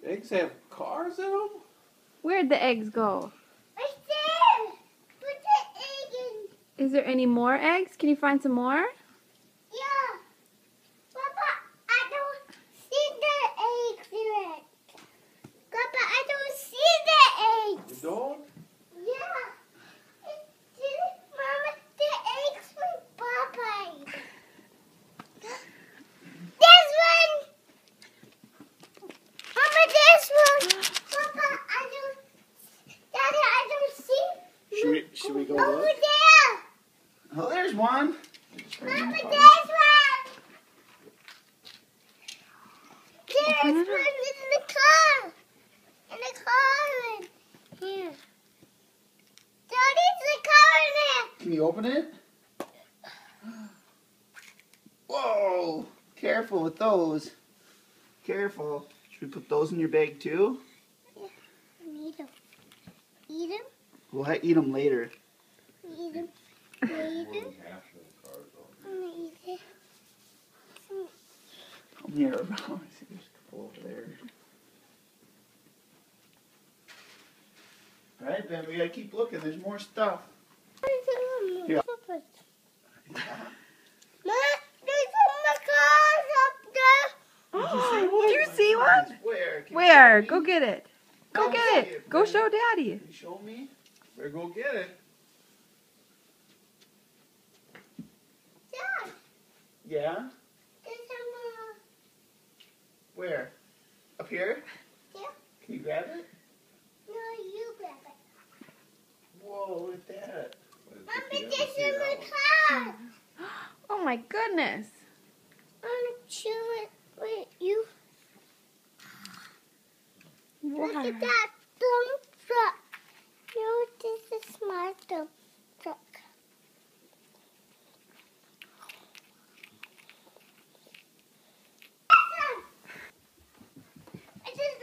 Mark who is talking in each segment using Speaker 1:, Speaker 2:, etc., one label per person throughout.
Speaker 1: Eggs have cars in them?
Speaker 2: Where'd the eggs go?
Speaker 3: Right there. Put the egg in.
Speaker 2: Is there any more eggs? Can you find some more?
Speaker 3: Yeah. Papa, I don't see the eggs yet. Papa, I don't see the eggs.
Speaker 1: You don't?
Speaker 3: Yeah. Mama, the eggs from Papa. This one. Mama, this one. Papa, I don't. Daddy, I don't see.
Speaker 1: Should we go
Speaker 3: Over
Speaker 1: look?
Speaker 3: there.
Speaker 4: Oh, there's one.
Speaker 3: Mama, this one. There's one in the car. In the car. Here. Daddy's the car in there.
Speaker 4: Can you open it? Whoa! Careful with those. Careful. Should we put those in your bag too?
Speaker 3: Eat them. Eat them.
Speaker 4: We'll eat them later.
Speaker 3: Eat them. Eat them. I'm gonna eat it.
Speaker 4: Come here. I see there's a couple over there. All right, Ben. We gotta keep looking. There's more stuff. Here.
Speaker 2: Do you see one?
Speaker 4: Where? Can you
Speaker 2: Where?
Speaker 4: show
Speaker 2: Go
Speaker 4: me?
Speaker 2: get it. Go
Speaker 4: Come
Speaker 2: get
Speaker 4: see
Speaker 2: it. Go
Speaker 4: Ben.
Speaker 2: show Daddy.
Speaker 4: Can you show me?
Speaker 1: Better go get it.
Speaker 4: Yeah. Where? Up here?
Speaker 3: Yeah.
Speaker 4: Can you grab it? Whoa! Look at that.
Speaker 2: Oh my goodness.
Speaker 3: Look
Speaker 2: Wow.
Speaker 3: at that dump truck. This is a smart dump truck.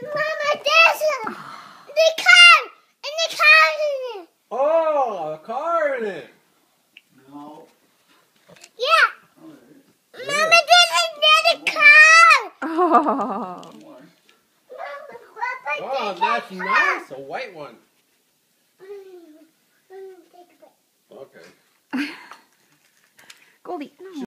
Speaker 3: Mama, there's a the car and the car in it.
Speaker 1: Oh, a car in it.
Speaker 4: No.
Speaker 3: Yeah,
Speaker 4: Oh, there is.
Speaker 3: Mama, there's another car.
Speaker 2: Oh.
Speaker 4: One more.
Speaker 3: Mama, Papa,
Speaker 1: Oh,
Speaker 3: there's
Speaker 1: that's
Speaker 3: a
Speaker 1: nice. A white one.
Speaker 3: car.
Speaker 1: Okay.
Speaker 2: Goldie, no.